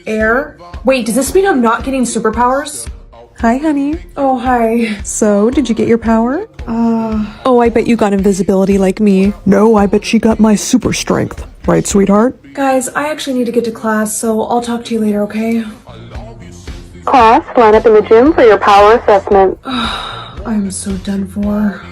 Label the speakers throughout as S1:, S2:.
S1: Air? Wait, does this mean I'm not getting superpowers?
S2: Hi, honey.
S1: Oh, hi.
S2: So, did you get your power? Oh, I bet you got invisibility like me.
S3: No, I bet she got my super strength. Right, sweetheart?
S1: Guys, I actually need to get to class, so I'll talk to you later, okay?
S4: Class, line up in the gym for your power assessment.
S1: I'm so done for.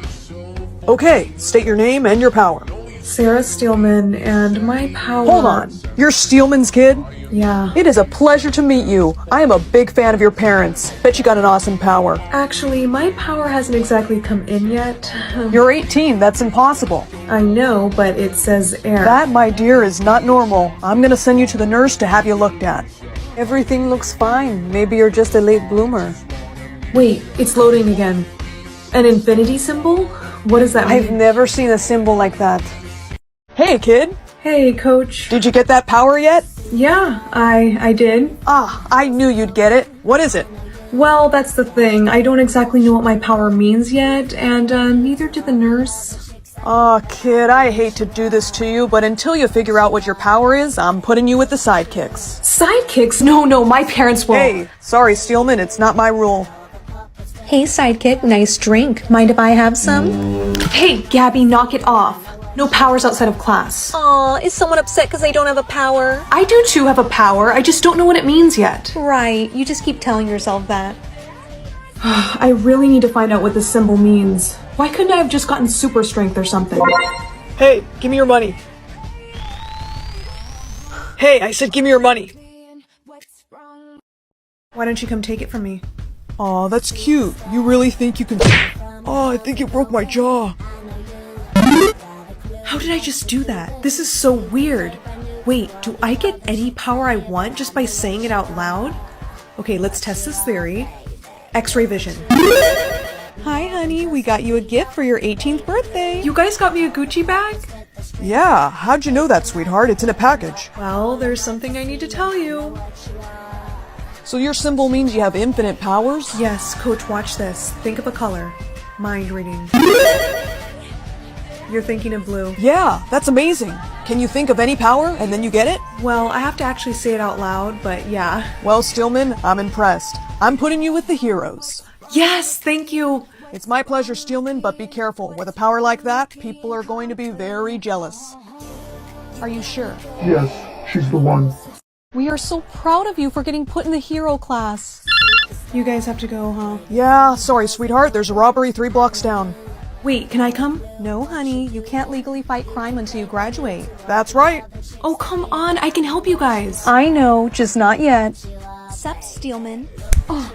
S3: Okay, state your name and your power.
S1: Sarah Steelman, and my power...
S3: Hold on, you're Steelman's kid?
S1: Yeah.
S3: It is a pleasure to meet you. I am a big fan of your parents. Bet you got an awesome power.
S1: Actually, my power hasn't exactly come in yet.
S3: You're 18, that's impossible.
S1: I know, but it says air.
S3: That, my dear, is not normal. I'm gonna send you to the nurse to have you looked at. Everything looks fine. Maybe you're just a late bloomer.
S1: Wait, it's loading again. An infinity symbol? What does that mean?
S3: I've never seen a symbol like that. Hey, kid.
S1: Hey, coach.
S3: Did you get that power yet?
S1: Yeah, I did.
S3: Ah, I knew you'd get it. What is it?
S1: Well, that's the thing. I don't exactly know what my power means yet, and neither did the nurse.
S3: Aw, kid, I hate to do this to you, but until you figure out what your power is, I'm putting you with the sidekicks.
S1: Sidekicks? No, my parents will.
S3: Hey, sorry, Steelman, it's not my rule.
S5: Hey, sidekick, nice drink. Mind if I have some?
S1: Hey, Gabby, knock it off. No powers outside of class.
S5: Aw, is someone upset because I don't have a power?
S1: I do too have a power, I just don't know what it means yet.
S5: Right, you just keep telling yourself that.
S1: I really need to find out what this symbol means. Why couldn't I have just gotten super strength or something?
S3: Hey, give me your money. Hey, I said give me your money.
S1: Why don't you come take it from me?
S3: Aw, that's cute. You really think you can... Oh, I think you broke my jaw.
S1: How did I just do that? This is so weird. Wait, do I get any power I want just by saying it out loud? Okay, let's test this theory. X-ray vision.
S2: Hi, honey. We got you a gift for your 18th birthday.
S1: You guys got me a Gucci bag?
S3: Yeah, how'd you know that, sweetheart? It's in a package.
S1: Well, there's something I need to tell you.
S3: So your symbol means you have infinite powers?
S1: Yes, coach, watch this. Think of a color. Mind reading. You're thinking of blue.
S3: Yeah, that's amazing. Can you think of any power and then you get it?
S1: Well, I have to actually say it out loud, but yeah.
S3: Well, Steelman, I'm impressed. I'm putting you with the heroes.
S1: Yes, thank you.
S3: It's my pleasure, Steelman, but be careful. With a power like that, people are going to be very jealous. Are you sure?
S6: Yes, she's the one.
S2: We are so proud of you for getting put in the hero class.
S1: You guys have to go, huh?
S3: Yeah, sorry, sweetheart. There's a robbery 3 blocks down.
S1: Wait, can I come?
S2: No, honey. You can't legally fight crime until you graduate.
S3: That's right.
S1: Oh, come on. I can help you guys.
S2: I know, just not yet.
S5: Sup, Steelman? Oh.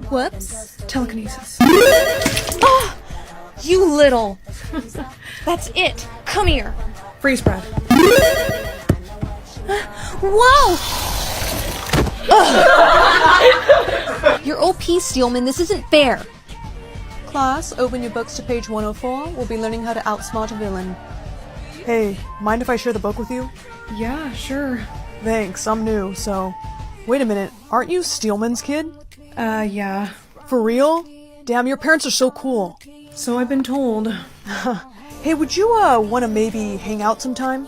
S5: Whoops.
S1: Telekinesis.
S5: Oh, you little. That's it. Come here.
S1: Freeze breath.
S5: Whoa! You're OP, Steelman. This isn't fair.
S2: Class, open your books to page 104. We'll be learning how to outsmart a villain.
S3: Hey, mind if I share the book with you?
S1: Yeah, sure.
S3: Thanks, I'm new, so... Wait a minute, aren't you Steelman's kid?
S1: Yeah.
S3: For real? Damn, your parents are so cool.
S1: So I've been told.
S3: Hey, would you, want to maybe hang out sometime?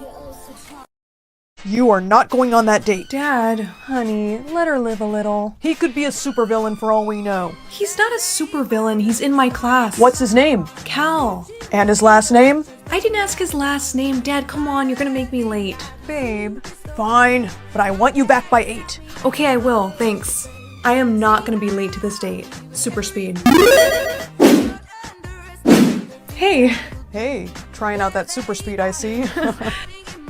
S3: You are not going on that date.
S1: Dad.
S2: Honey, let her live a little.
S3: He could be a supervillain for all we know.
S1: He's not a supervillain. He's in my class.
S3: What's his name?
S1: Cal.
S3: And his last name?
S1: I didn't ask his last name. Dad, come on. You're gonna make me late.
S3: Babe. Fine, but I want you back by 8.
S1: Okay, I will. Thanks. I am not gonna be late to this date. Super speed. Hey.
S3: Hey, trying out that super speed, I see.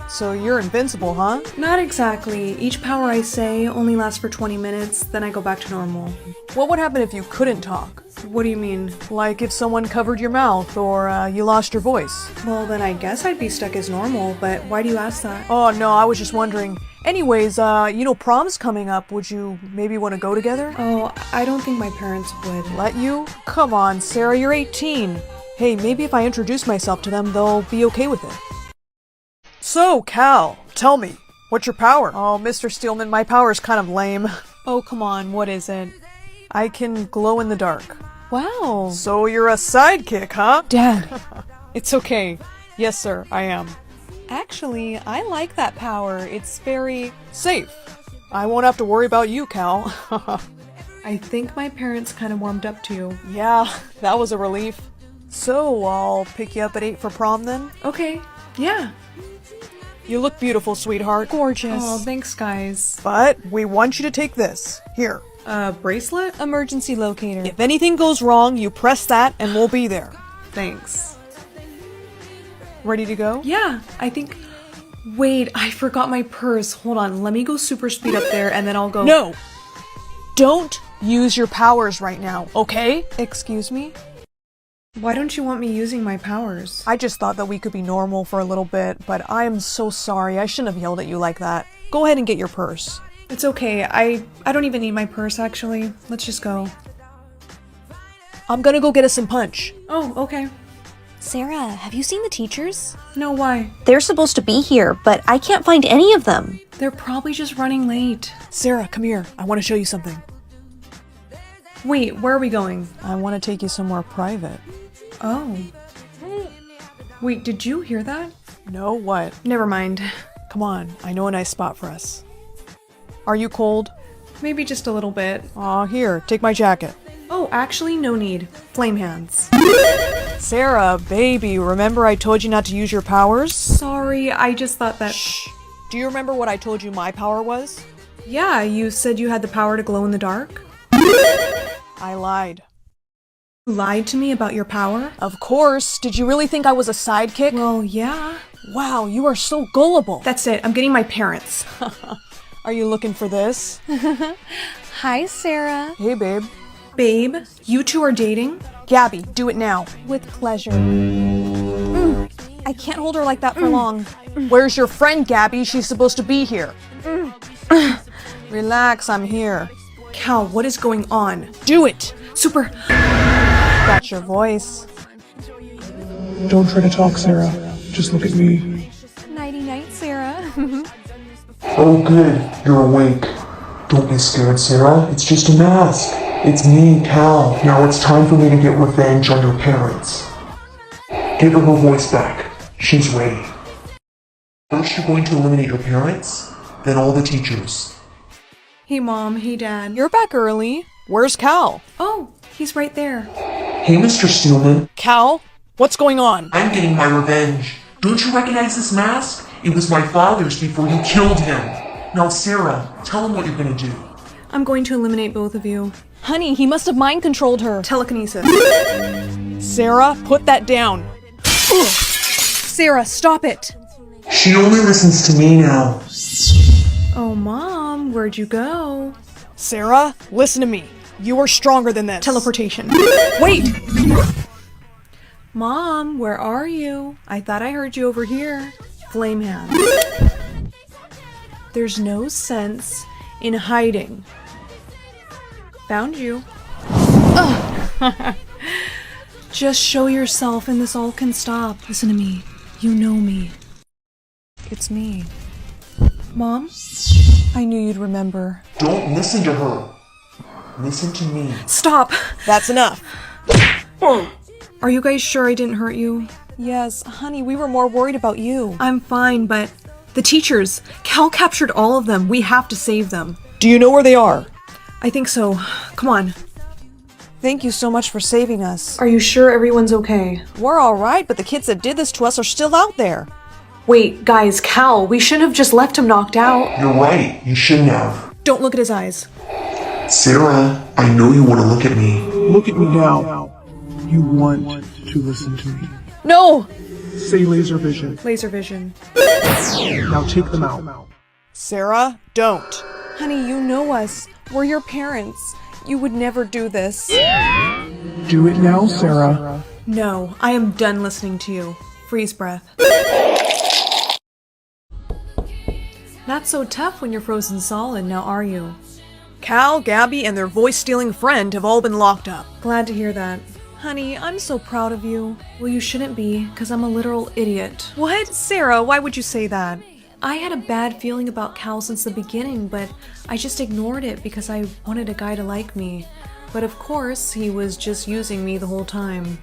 S3: So you're invincible, huh?
S1: Not exactly. Each power I say only lasts for 20 minutes, then I go back to normal.
S3: What would happen if you couldn't talk?
S1: What do you mean?
S3: Like if someone covered your mouth, or you lost your voice.
S1: Well, then I guess I'd be stuck as normal, but why do you ask that?
S3: Oh, no, I was just wondering. Anyways, you know prom's coming up. Would you maybe want to go together?
S1: Oh, I don't think my parents would.
S3: Let you? Come on, Sarah, you're 18. Hey, maybe if I introduce myself to them, they'll be okay with it. So, Cal, tell me, what's your power? Oh, Mr. Steelman, my power's kind of lame.
S2: Oh, come on, what is it?
S3: I can glow in the dark.
S2: Wow.
S3: So you're a sidekick, huh?
S2: Dad.
S3: It's okay. Yes, sir, I am.
S2: Actually, I like that power. It's very...
S3: Safe. I won't have to worry about you, Cal.
S1: I think my parents kind of warmed up to you.
S3: Yeah, that was a relief. So, I'll pick you up at 8 for prom then?
S1: Okay, yeah.
S3: You look beautiful, sweetheart.
S2: Gorgeous.
S1: Oh, thanks, guys.
S3: But we want you to take this. Here.
S1: Bracelet?
S2: Emergency locator.
S3: If anything goes wrong, you press that and we'll be there.
S1: Thanks.
S3: Ready to go?
S1: Yeah, I think... Wait, I forgot my purse. Hold on, let me go super speed up there and then I'll go...
S3: No! Don't use your powers right now, okay?
S2: Excuse me?
S1: Why don't you want me using my powers?
S3: I just thought that we could be normal for a little bit, but I am so sorry. I shouldn't have yelled at you like that. Go ahead and get your purse.
S1: It's okay, I don't even need my purse actually. Let's just go.
S3: I'm gonna go get us some punch.
S1: Oh, okay.
S7: Sarah, have you seen the teachers?
S1: No, why?
S7: They're supposed to be here, but I can't find any of them.
S1: They're probably just running late.
S3: Sarah, come here. I want to show you something.
S1: Wait, where are we going?
S3: I want to take you somewhere private.
S1: Oh. Wait, did you hear that?
S3: No, what?
S1: Never mind.
S3: Come on, I know a nice spot for us. Are you cold?
S1: Maybe just a little bit.
S3: Aw, here, take my jacket.
S1: Oh, actually, no need. Flame hands.
S3: Sarah, baby, remember I told you not to use your powers?
S1: Sorry, I just thought that...
S3: Shh. Do you remember what I told you my power was?
S1: Yeah, you said you had the power to glow in the dark?
S3: I lied.
S1: You lied to me about your power?
S3: Of course. Did you really think I was a sidekick?
S1: Well, yeah.
S3: Wow, you are so gullible.
S1: That's it. I'm getting my parents.
S3: Are you looking for this?
S2: Hi, Sarah.
S3: Hey, babe.
S1: Babe, you two are dating?
S3: Gabby, do it now.
S2: With pleasure. I can't hold her like that for long.
S3: Where's your friend, Gabby? She's supposed to be here. Relax, I'm here.
S1: Cal, what is going on?
S3: Do it!
S1: Super...
S3: That's your voice.
S6: Don't try to talk, Sarah. Just look at me.
S2: Nighty-night, Sarah.
S6: Oh, good. You're awake. Don't be scared, Sarah. It's just a mask. It's me, Cal. Now it's time for me to get revenge on your parents. Give her her voice back. She's ready. First, you're going to eliminate your parents, then all the teachers.
S1: Hey, Mom. Hey, Dad.
S3: You're back early. Where's Cal?
S1: Oh, he's right there.
S6: Hey, Mr. Steelman.
S3: Cal? What's going on?
S6: I'm getting my revenge. Don't you recognize this mask? It was my father's before you killed him. Now, Sarah, tell him what you're going to do.
S1: I'm going to eliminate both of you.
S2: Honey, he must have mind-controlled her.
S1: Telekinesis.
S3: Sarah, put that down.
S2: Sarah, stop it.
S6: She only listens to me now.
S1: Oh, Mom, where'd you go?
S3: Sarah, listen to me. You are stronger than this.
S1: Teleportation.
S3: Wait!
S1: Mom, where are you? I thought I heard you over here. Flame hands. There's no sense in hiding. Found you. Just show yourself and this all can stop. Listen to me. You know me.
S3: It's me.
S1: Mom?
S3: I knew you'd remember.
S6: Don't listen to her. Listen to me.
S1: Stop!
S3: That's enough.
S1: Are you guys sure I didn't hurt you?
S2: Yes, honey, we were more worried about you.
S1: I'm fine, but the teachers. Cal captured all of them. We have to save them.
S3: Do you know where they are?
S1: I think so. Come on.
S3: Thank you so much for saving us.
S1: Are you sure everyone's okay?
S3: We're alright, but the kids that did this to us are still out there.
S1: Wait, guys, Cal, we shouldn't have just left him knocked out.
S6: You're right. You shouldn't have.
S1: Don't look at his eyes.
S6: Sarah, I know you want to look at me.
S8: Look at me now. You want to listen to me.
S2: No!
S8: Say laser vision.
S1: Laser vision.
S8: Now take them out.
S3: Sarah, don't.
S2: Honey, you know us. We're your parents. You would never do this.
S8: Do it now, Sarah.
S1: No, I am done listening to you. Freeze breath. Not so tough when you're frozen solid, now are you?
S3: Cal, Gabby, and their voice-stealing friend have all been locked up.
S1: Glad to hear that.
S2: Honey, I'm so proud of you.
S1: Well, you shouldn't be, because I'm a literal idiot.
S3: What? Sarah, why would you say that?
S1: I had a bad feeling about Cal since the beginning, but I just ignored it because I wanted a guy to like me. But of course, he was just using me the whole time.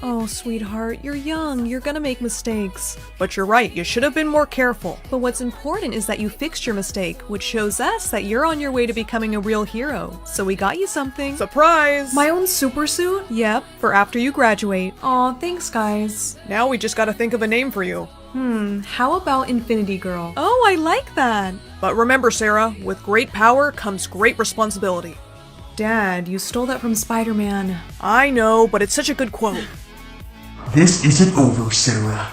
S1: Oh, sweetheart, you're young. You're gonna make mistakes.
S3: But you're right, you should have been more careful.
S1: But what's important is that you fixed your mistake, which shows us that you're on your way to becoming a real hero. So we got you something.
S3: Surprise!
S1: My own super suit? Yep, for after you graduate. Aw, thanks guys.
S3: Now we just gotta think of a name for you.
S1: How about Infinity Girl? Oh, I like that.
S3: But remember, Sarah, with great power comes great responsibility.
S1: Dad, you stole that from Spider-Man.
S3: I know, but it's such a good quote.
S6: This isn't over, Sarah.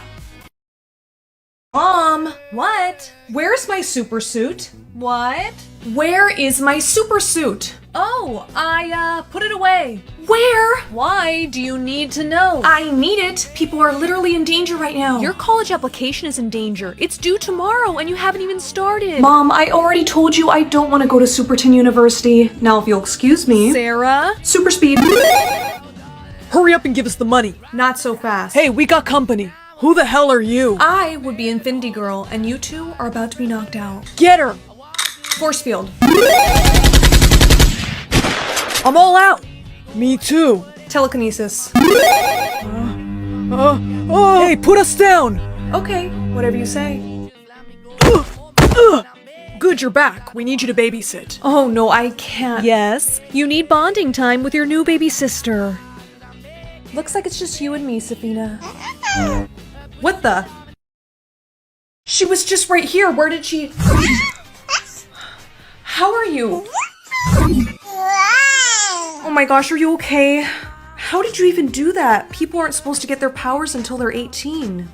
S1: Mom! What? Where's my super suit? What? Where is my super suit? Oh, I put it away. Where? Why do you need to know? I need it. People are literally in danger right now.
S7: Your college application is in danger. It's due tomorrow and you haven't even started.
S1: Mom, I already told you I don't want to go to Superton University. Now, if you'll excuse me.
S7: Sarah?
S1: Super speed.
S3: Hurry up and give us the money.
S1: Not so fast.
S3: Hey, we got company. Who the hell are you?
S1: I would be Infinity Girl, and you two are about to be knocked out.
S3: Get her!
S1: Force field.
S3: I'm all out. Me too.
S1: Telekinesis.
S3: Hey, put us down.
S1: Okay, whatever you say.
S3: Good, you're back. We need you to babysit.
S1: Oh no, I can't.
S7: Yes, you need bonding time with your new baby sister.
S1: Looks like it's just you and me, Safina. What the? She was just right here. Where did she? How are you? Oh my gosh, are you okay? How did you even do that? People aren't supposed to get their powers until they're 18.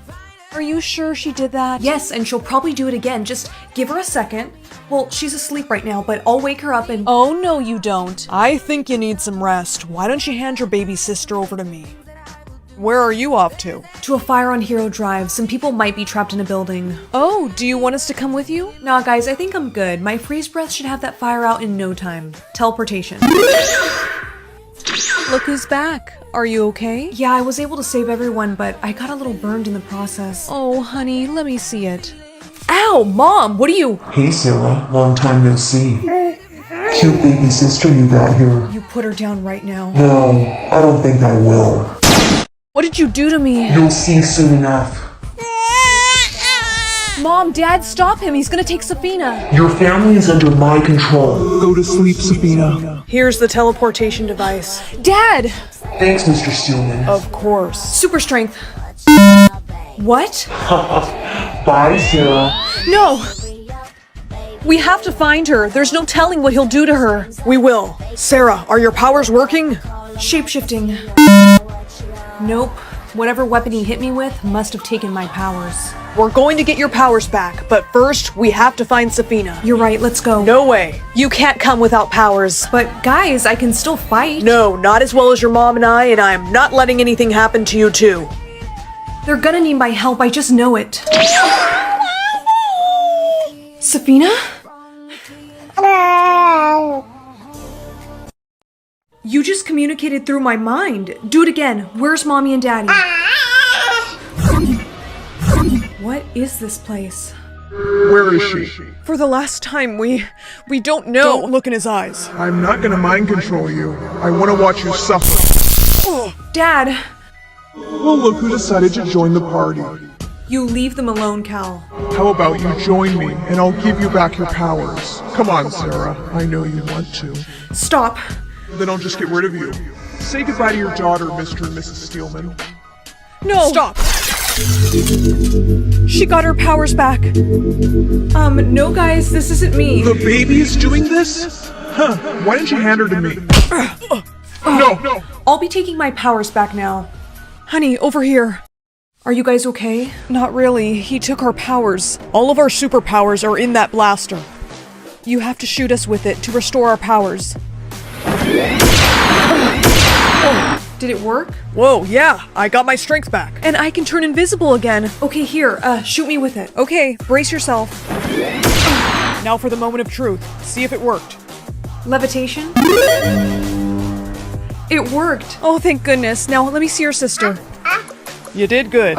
S7: Are you sure she did that?
S1: Yes, and she'll probably do it again. Just give her a second. Well, she's asleep right now, but I'll wake her up and—
S7: Oh, no, you don't.
S3: I think you need some rest. Why don't you hand your baby sister over to me? Where are you off to?
S1: To a fire on Hero Drive. Some people might be trapped in a building.
S7: Oh, do you want us to come with you?
S1: Nah, guys, I think I'm good. My freeze breath should have that fire out in no time. Teleportation.
S7: Look who's back. Are you okay?
S1: Yeah, I was able to save everyone, but I got a little burned in the process.
S7: Oh, honey, let me see it.
S1: Ow, Mom, what are you—
S6: Hey, Sarah. Long time no see. Cute baby sister you got here.
S1: You put her down right now.
S6: No, I don't think I will.
S7: What did you do to me?
S6: You'll see soon enough.
S7: Mom, Dad, stop him. He's gonna take Safina.
S6: Your family is under my control.
S8: Go to sleep, Safina.
S3: Here's the teleportation device.
S7: Dad!
S6: Thanks, Mr. Steelman.
S3: Of course.
S1: Super strength. What?
S6: Bye, Sarah.
S7: No! We have to find her. There's no telling what he'll do to her.
S3: We will. Sarah, are your powers working?
S1: Shapeshifting. Nope. Whatever weapon he hit me with must have taken my powers.
S3: We're going to get your powers back, but first, we have to find Safina.
S1: You're right, let's go.
S3: No way. You can't come without powers.
S1: But guys, I can still fight.
S3: No, not as well as your mom and I'm not letting anything happen to you too.
S1: They're gonna need my help, I just know it. Safina? You just communicated through my mind. Do it again. Where's Mommy and Daddy? What is this place?
S8: Where is she?
S3: For the last time, we don't know. Don't look in his eyes.
S8: I'm not gonna mind control you. I want to watch you suffer.
S1: Dad!
S8: Well, look who decided to join the party.
S1: You leave them alone, Cal.
S8: How about you join me, and I'll give you back your powers. Come on, Sarah. I know you want to.
S1: Stop.
S8: Then I'll just get rid of you. Say goodbye to your daughter, Mr. and Mrs. Steelman.
S3: No! Stop! She got her powers back.
S1: No guys, this isn't me.
S8: The baby is doing this? Huh, why didn't you hand her to me? No!
S1: I'll be taking my powers back now.
S3: Honey, over here.
S1: Are you guys okay?
S3: Not really. He took our powers. All of our superpowers are in that blaster. You have to shoot us with it to restore our powers.
S1: Did it work?
S3: Whoa, yeah, I got my strength back.
S1: And I can turn invisible again. Okay, here, shoot me with it.
S3: Okay, brace yourself. Now for the moment of truth. See if it worked.
S1: Levitation? It worked.
S3: Oh, thank goodness. Now let me see your sister. You did good.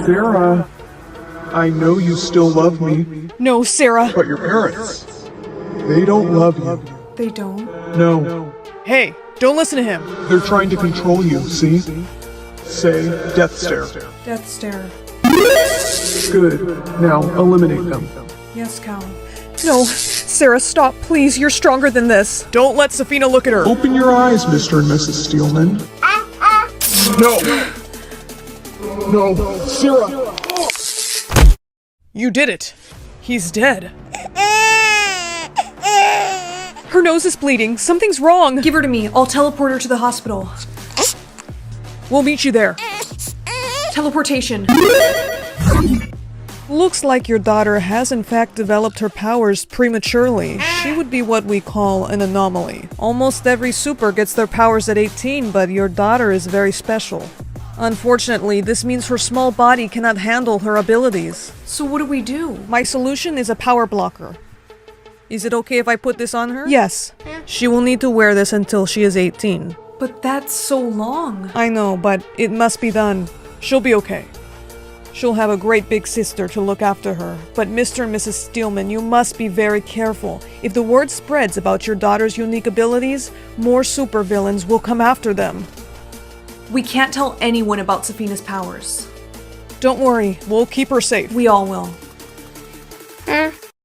S8: Sarah, I know you still love me,
S3: No, Sarah.
S8: but your parents, they don't love you.
S1: They don't.
S8: No,
S3: Hey, don't listen to him.
S8: they're trying to control you, see? say death stare.
S3: Death stare.
S8: Good. Now eliminate them.
S3: Yes, Cal.
S7: No, Sarah, stop, please. You're stronger than this.
S3: Don't let Safina look at her.
S8: Open your eyes, Mr. and Mrs. Steelman. No! No, Sarah!
S3: You did it. He's dead.
S7: Her nose is bleeding. Something's wrong.
S1: Give her to me. I'll teleport her to the hospital.
S3: We'll meet you there.
S1: Teleportation.
S3: Looks like your daughter has in fact developed her powers prematurely. She would be what we call an anomaly. Almost every super gets their powers at 18, but your daughter is very special. Unfortunately, this means her small body cannot handle her abilities.
S1: So what do we do?
S3: My solution is a power blocker. Is it okay if I put this on her? Yes. She will need to wear this until she is 18.
S1: But that's so long.
S3: I know, but it must be done. She'll be okay. She'll have a great big sister to look after her. But Mr. and Mrs. Steelman, you must be very careful. If the word spreads about your daughter's unique abilities, more supervillains will come after them.
S1: We can't tell anyone about Safina's powers.
S3: Don't worry, we'll keep her safe.
S1: We all will.